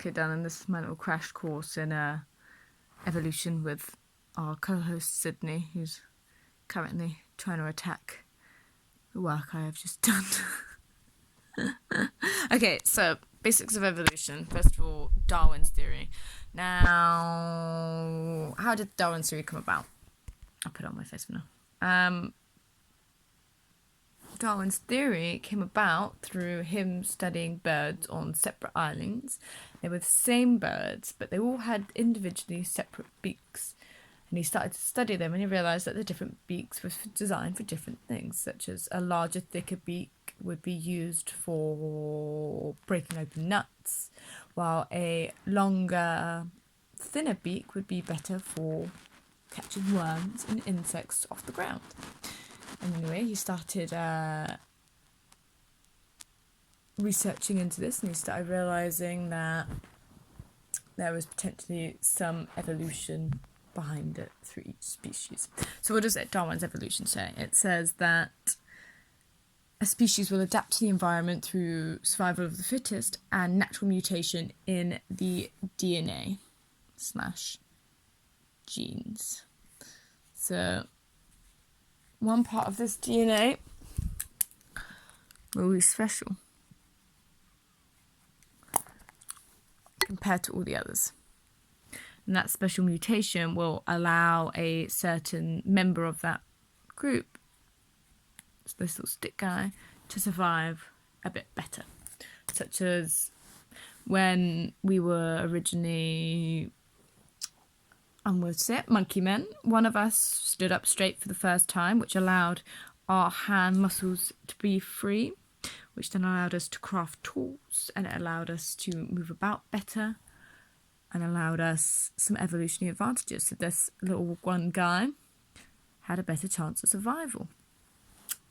chunk it down, and this is my little crash course in evolution with our co-host Sydney, who's currently trying to attack the work I have just done. Okay, so basics of evolution. First of all, Darwin's theory. Now, how did Darwin's theory come about? I'll put it on my face for now. Darwin's theory came about through him studying birds on separate islands. They were the same birds, but they all had individually separate beaks. And he started to study them, and he realised that the different beaks were designed for different things, such as a larger, thicker beak would be used for breaking open nuts, while a longer, thinner beak would be better for catching worms and insects off the ground. And anyway, he started researching into this, and he started realising that there was potentially some evolution behind it through each species. So what does Darwin's evolution say? It says that a species will adapt to the environment through survival of the fittest and natural mutation in the DNA/genes. So one part of this DNA will be special compared to all the others. And that special mutation will allow a certain member of that group, this little stick guy, to survive a bit better. Such as when we were originally, I'm going to say it, monkey men, one of us stood up straight for the first time, which allowed our hand muscles to be free, which then allowed us to craft tools, and it allowed us to move about better, and allowed us some evolutionary advantages. So this little one guy had a better chance of survival.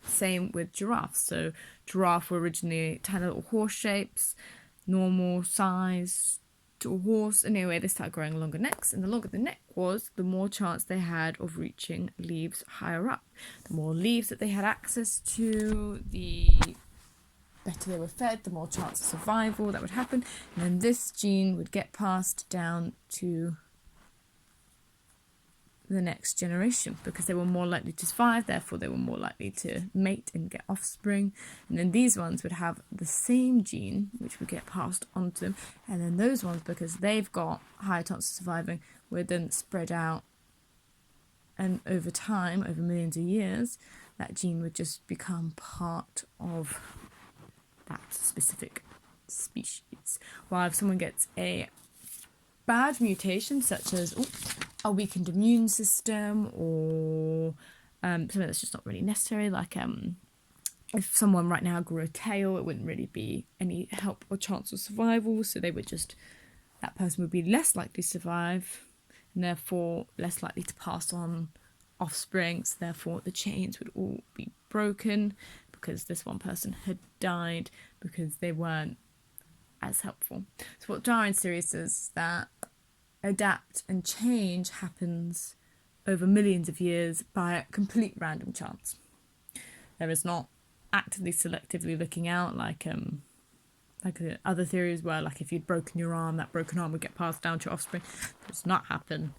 Same with giraffes. So giraffe were originally tiny little horse shapes, normal size to a horse. Anyway, they started growing longer necks, and the longer the neck was, the more chance they had of reaching leaves higher up. The more leaves that they had access to, the better they were fed, the more chance of survival that would happen. And then this gene would get passed down to the next generation, because they were more likely to survive, therefore they were more likely to mate and get offspring. And then these ones would have the same gene, which would get passed on to them, and then those ones, because they've got higher chance of surviving, would then spread out, and over time, over millions of years, that gene would just become part of that specific species. While if someone gets a bad mutation, such as a weakened immune system, or something that's just not really necessary, like if someone right now grew a tail, it wouldn't really be any help or chance of survival, so they would just, that person would be less likely to survive, and therefore less likely to pass on offspring, so therefore the chains would all be broken, because this one person had died because they weren't as helpful. So what Darwin's theory says is that adapt and change happens over millions of years by a complete random chance. There is not actively selectively looking out like the other theories where, like, if you'd broken your arm, that broken arm would get passed down to your offspring. It does not happen.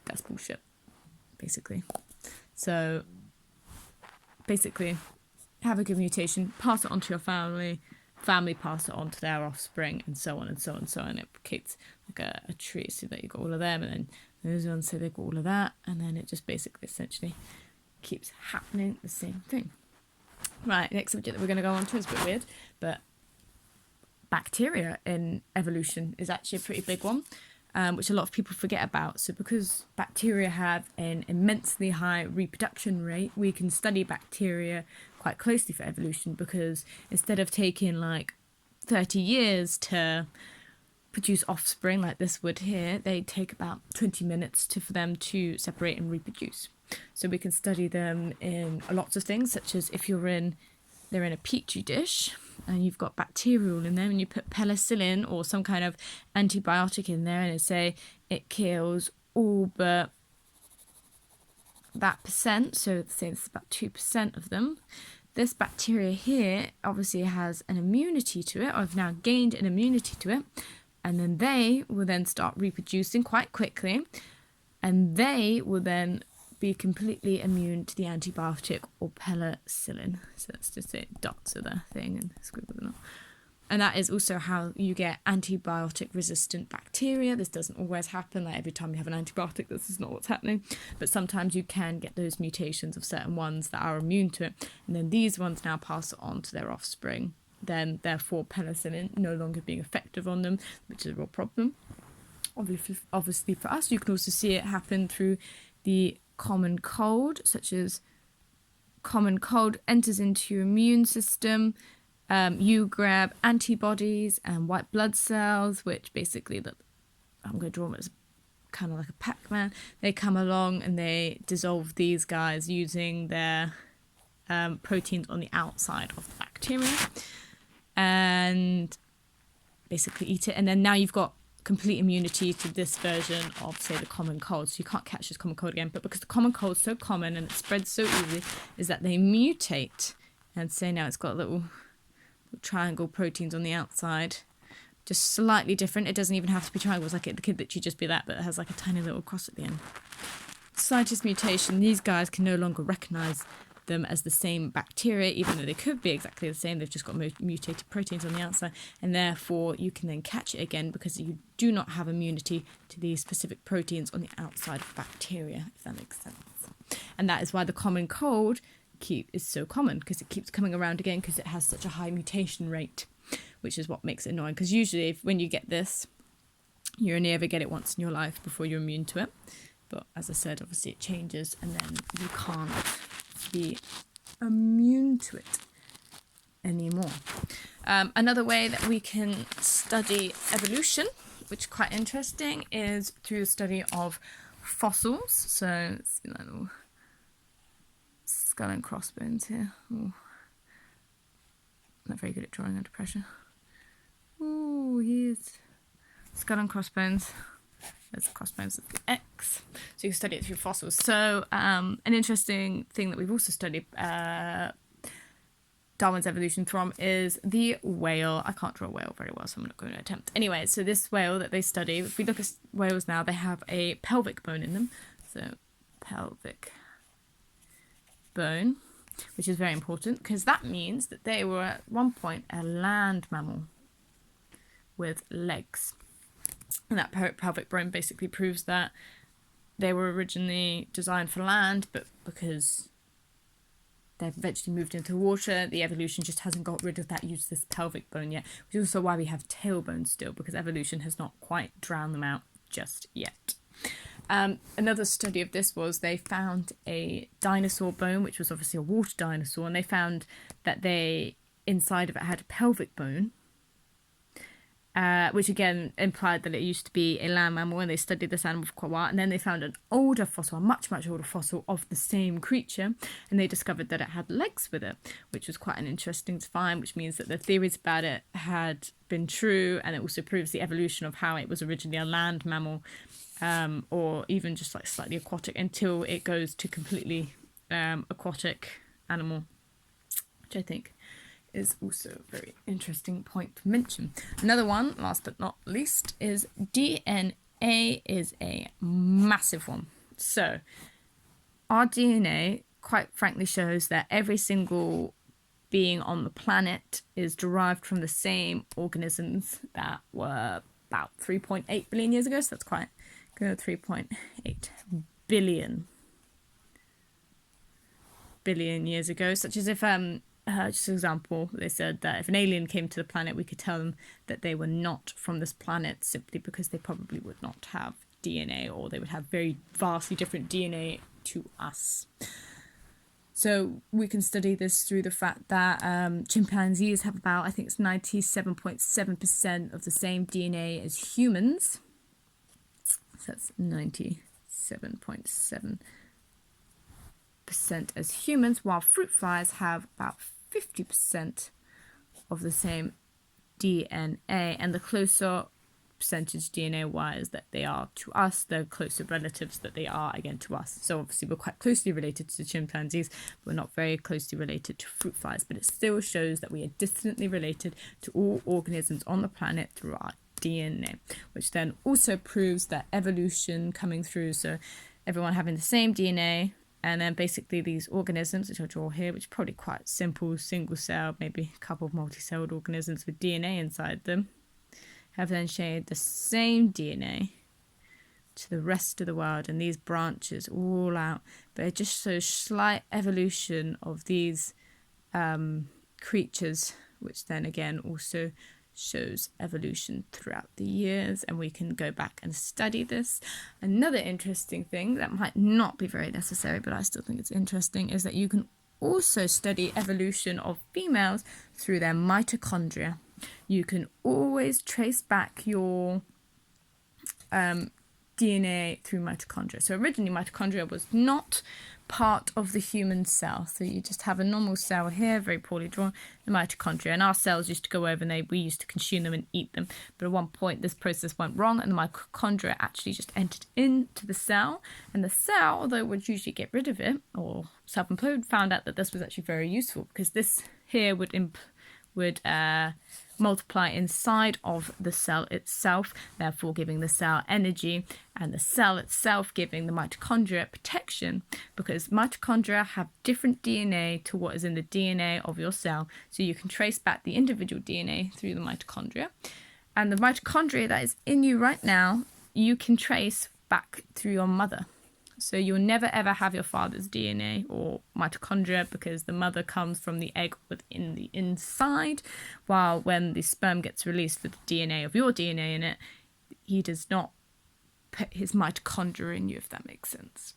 That's bullshit, basically. So basically, have a good mutation, pass it on to your family pass it on to their offspring, and so on and so on and so on. It creates like a tree, so that you've got all of them, and then those ones say they've got all of that, and then it just basically essentially keeps happening the same thing. Right, next subject that we're going to go on to is a bit weird, but bacteria in evolution is actually a pretty big one, which a lot of people forget about. So because bacteria have an immensely high reproduction rate, we can study bacteria quite closely for evolution, because instead of taking like 30 years to produce offspring like this would here, they take about 20 minutes for them to separate and reproduce. So we can study them in lots of things, such as if they're in a petri dish and you've got bacteria all in them, and you put penicillin or some kind of antibiotic in there, and say it kills all but that percent, so say it's about 2% of them. This bacteria here obviously has an immunity to it, or have now gained an immunity to it, And then they will then start reproducing quite quickly, and they will then be completely immune to the antibiotic or penicillin. So let's just say dots are the thing and scribble them up. And that is also how you get antibiotic-resistant bacteria. This doesn't always happen. Like every time you have an antibiotic, this is not what's happening. But sometimes you can get those mutations of certain ones that are immune to it. And then these ones now pass it on to their offspring. Then, therefore, penicillin no longer being effective on them, which is a real problem. Obviously, for us, you can also see it happen through the common cold, such as common cold enters into your immune system. You grab antibodies and white blood cells, which basically, I'm going to draw them as kind of like a Pac-Man. They come along and they dissolve these guys using their proteins on the outside of the bacteria and basically eat it. And then now you've got complete immunity to this version of, say, the common cold. So you can't catch this common cold again. But because the common cold is so common and it spreads so easily, is that they mutate. And say now it's got little triangle proteins on the outside, just slightly different. It doesn't even have to be triangles, like it could literally just be that, but it has like a tiny little cross at the end. Slightest mutation, these guys can no longer recognize them as the same bacteria, even though they could be exactly the same. They've just got mutated proteins on the outside, and therefore you can then catch it again because you do not have immunity to these specific proteins on the outside of bacteria, if that makes sense. And that is why the common cold is so common, because it keeps coming around again because it has such a high mutation rate, which is what makes it annoying. Because usually when you get this, you only ever get it once in your life before you're immune to it. But as I said, obviously it changes and then you can't be immune to it anymore. Another way that we can study evolution, which is quite interesting, is through the study of fossils. So let's see that little skull and crossbones here. Ooh. Not very good at drawing under pressure. Ooh, here's skull and crossbones. There's the crossbones of the X. So you can study it through fossils. So an interesting thing that we've also studied Darwin's evolution from is the whale. I can't draw a whale very well, so I'm not going to attempt. Anyway, so this whale that they study, if we look at whales now, they have a pelvic bone in them. So pelvic bone, which is very important because that means that they were at one point a land mammal with legs. And that pelvic bone basically proves that they were originally designed for land, but because they've eventually moved into water, the evolution just hasn't got rid of that useless pelvic bone yet, which is also why we have tailbones still, because evolution has not quite drowned them out just yet. Another study of this was they found a dinosaur bone, which was obviously a water dinosaur, and they found that inside of it had a pelvic bone, which again implied that it used to be a land mammal, and they studied this animal for quite a while. And then they found an older fossil, a much, much older fossil of the same creature, and they discovered that it had legs with it, which was quite an interesting find, which means that the theories about it had been true, and it also proves the evolution of how it was originally a land mammal, or even just like slightly aquatic, until it goes to completely aquatic animal, which I think is also a very interesting point to mention. Another one, last but not least, is DNA is a massive one. So our DNA, quite frankly, shows that every single being on the planet is derived from the same organisms that were about 3.8 billion years ago. So that's quite good, 3.8 billion years ago. Such as if just an example, they said that if an alien came to the planet, we could tell them that they were not from this planet simply because they probably would not have DNA, or they would have very vastly different DNA to us. So we can study this through the fact that chimpanzees have about, I think it's 97.7% of the same DNA as humans. So that's 97.7% as humans, while fruit flies have about 50% of the same DNA, and the closer percentage DNA-wise that they are to us, the closer relatives that they are again to us. So obviously we're quite closely related to chimpanzees, but we're not very closely related to fruit flies, but it still shows that we are distantly related to all organisms on the planet through our DNA, which then also proves that evolution coming through. So everyone having the same DNA, and then basically these organisms, which I'll draw here, which are probably quite simple, single cell, maybe a couple of multi-celled organisms with DNA inside them, have then shared the same DNA to the rest of the world, and these branches all out. But it just shows slight evolution of these creatures, which then again also shows evolution throughout the years, and we can go back and study this. Another interesting thing that might not be very necessary, but I still think it's interesting, is that you can also study evolution of females through their mitochondria. You can always trace back your DNA through mitochondria. So originally mitochondria was not part of the human cell. So you just have a normal cell here, very poorly drawn, the mitochondria. And our cells used to go over and we used to consume them and eat them. But at one point this process went wrong and the mitochondria actually just entered into the cell. And the cell, although it would usually get rid of it or self-implode, found out that this was actually very useful, because this here would multiply inside of the cell itself, therefore giving the cell energy, and the cell itself giving the mitochondria protection, because mitochondria have different DNA to what is in the DNA of your cell. So you can trace back the individual DNA through the mitochondria, and the mitochondria that is in you right now, you can trace back through your mother. So you'll never ever have your father's DNA or mitochondria, because the mother comes from the egg within the inside, while when the sperm gets released with the DNA of your DNA in it, he does not put his mitochondria in you, if that makes sense.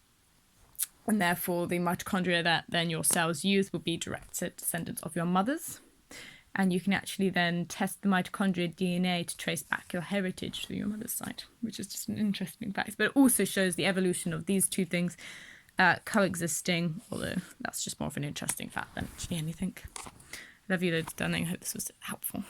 And therefore the mitochondria that then your cells use will be direct descendants of your mother's. And you can actually then test the mitochondria DNA to trace back your heritage through your mother's side, which is just an interesting fact. But it also shows the evolution of these two things coexisting, although that's just more of an interesting fact than actually anything. Love you loads, darling. I hope this was helpful.